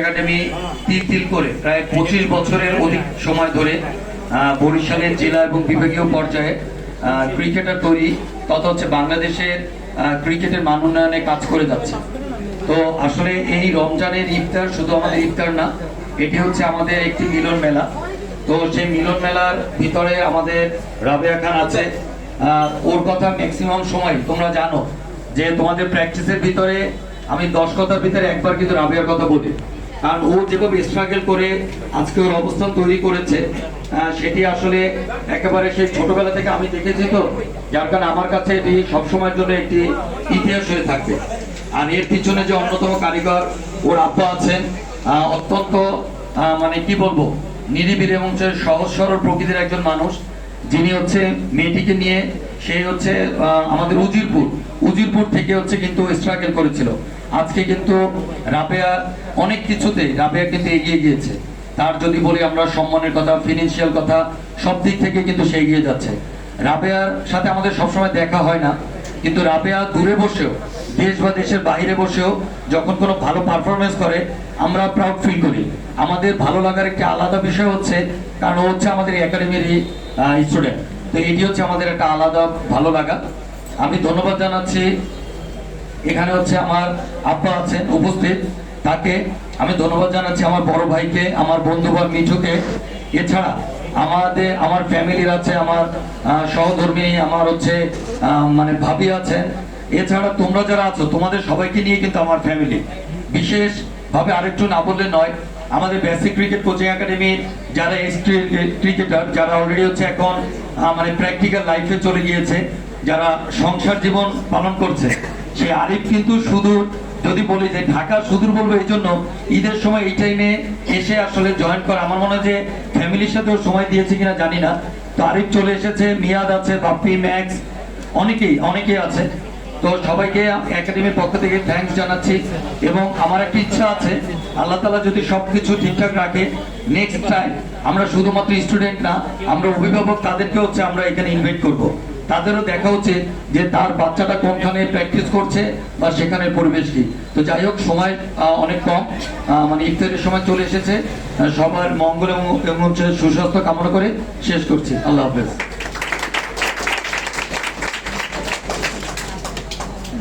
Academy তিল করে প্রায় 25 বছরের অধিক সময় ধরে বরিশালের জেলা এবং বিভাগীয় পর্যায়ে ক্রিকেটার তৈরি তথা হচ্ছে বাংলাদেশের ক্রিকেটের মান উন্নয়নে কাজ করে যাচ্ছে। তো আসলে এই রমজানের ইফতার শুধু আমাদের ইফতার না, এটি হচ্ছে আমাদের একটি মিলন মেলা। তো সেই মিলন মেলার ভিতরে আমাদের রাবেয়া খান আছে। ওর কথা ম্যাক্সিমাম সময় তোমরা জানো যে তোমাদের প্র্যাকটিসের ভিতরে আমি 10 কথার ভিতরে একবার কিন্তু রাবেয়ার কথা বলি, কারণ ও যেভাবে স্ট্রাগল করে আজকে ওর অবস্থান তৈরি করেছে সেটি আসলে একেবারে সেই ছোটবেলা থেকে আমি দেখেছি, তো যার কারণে আমার কাছে এটি সবসময়ের জন্য একটি ইতিহাস হয়ে থাকবে। আর এর পিছনে যে অন্যতম কারিগর ওর আব্বা আছেন, অত্যন্ত মানে কি বলবো নিরিবিলি এবং সহজ সরল প্রকৃতির একজন মানুষ, যিনি হচ্ছে মেয়েটিকে নিয়ে সেই হচ্ছে আমাদের উজিরপুর থেকে হচ্ছে কিন্তু স্ট্রাগল করেছিল। আজকে কিন্তু রাবেয়া অনেক কিছুতে রাবেয়া কিন্তু এগিয়ে গিয়েছে। তার যদি বলি আমরা সম্মানের কথা, ফিনান্সিয়াল কথা, সব দিক থেকে কিন্তু সে এগিয়ে যাচ্ছে। রাবেয়ার সাথে আমাদের সবসময় দেখা হয় না, কিন্তু রাবেয়া দূরে বসেও দেশ বা দেশের বাইরে বসেও যখন কোনো ভালো পারফরমেন্স করে আমরা প্রাউড ফিল করি। আমাদের ভালো লাগার একটি আলাদা বিষয় হচ্ছে কারণ ও হচ্ছে আমাদের একাডেমিরই স্টুডেন্ট, তো এটি হচ্ছে আমাদের একটা আলাদা ভালো লাগা। আমি ধন্যবাদ জানাচ্ছি এখানে হচ্ছে আমার আব্বা আছেন উপস্থিত, তাকে আমি ধন্যবাদ জানাচ্ছি, আমার বড় ভাইকে, আমার বন্ধু বা মিঠুকে। এছাড়া আমার ফ্যামিলির আছে, আমার সহধর্মী, আমার হচ্ছে মানে ভাবি আছেন। এছাড়া তোমরা যারা আছো তোমাদের সবাইকে নিয়ে কিন্তু আমার ফ্যামিলি। বিশেষ ভাবে আরেকটু না বললে নয়, আমাদের বেসিক ক্রিকেট কোচিং একাডেমির যারা এক্স ক্রিকেটার, যারা অলরেডি হচ্ছে এখন মানে প্র্যাকটিক্যাল লাইফে চলে গিয়েছে, যারা সংসার জীবন পালন করছে, সে আরিফ কিন্তু সুদূর, যদি বলি যে ঢাকা সুদূর বলবো এই জন্য ঈদের সময় এই টাইমে এসে আসলে জয়েন করা, আমার মনে হয় যে ফ্যামিলির সাথেও সময় দিয়েছে কিনা জানি না। তো আরিফ চলে এসেছে, মিয়াদ আছে, বাপ্পি, ম্যাক্স, অনেকেই আছে। তো সবাইকে একাডেমির পক্ষ থেকে থ্যাঙ্কস জানাচ্ছি এবং আমার একটা ইচ্ছা আছে, আল্লাহ তাআলা যদি সবকিছু ঠিকঠাক রাখে, নেক্সট টাইম আমরা শুধুমাত্র স্টুডেন্ট না, আমরা অভিভাবক তাদেরকে হচ্ছে আমরা এখানে ইনভাইট করব। তাদেরও দেখা উচিত যে তার বাচ্চাটা কোনখানে প্র্যাকটিস করছে বা সেখানের পরিবেশ কি। তো যাই হোক, সময় অনেক কম, মানে ইফতারের সময় চলে এসেছে। সবার মঙ্গল এবং হচ্ছে সুস্বাস্থ্য কামনা করে শেষ করছি। আল্লাহ হাফেজ।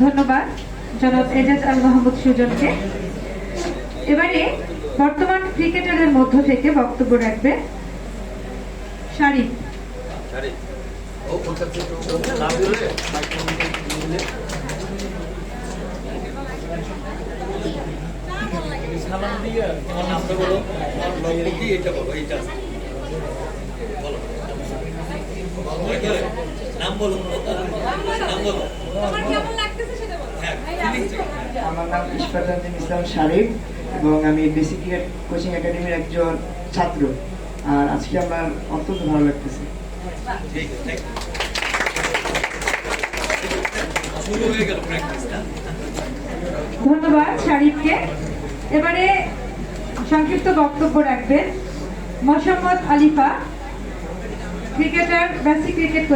ধন্যবাদ জনাব এজাজ আল মাহমুদ সুজনকে। এবারে বর্তমান ক্রিকেটারের মধ্য থেকে বক্তব্য রাখবে শারিফ। আমার নাম ইশফাক ইসলাম শারিফ এবং আমি বেসিক ক্রিকেট কোচিং একাডেমির একজন ছাত্র। আর আজকে আমার অত্যন্ত ভালো লাগতেছে। ধন্যবাদ শারিফকে। এবারে সংক্ষিপ্ত বক্তব্য রাখবেন Mosammat Alifa, cricketer, basic cricket.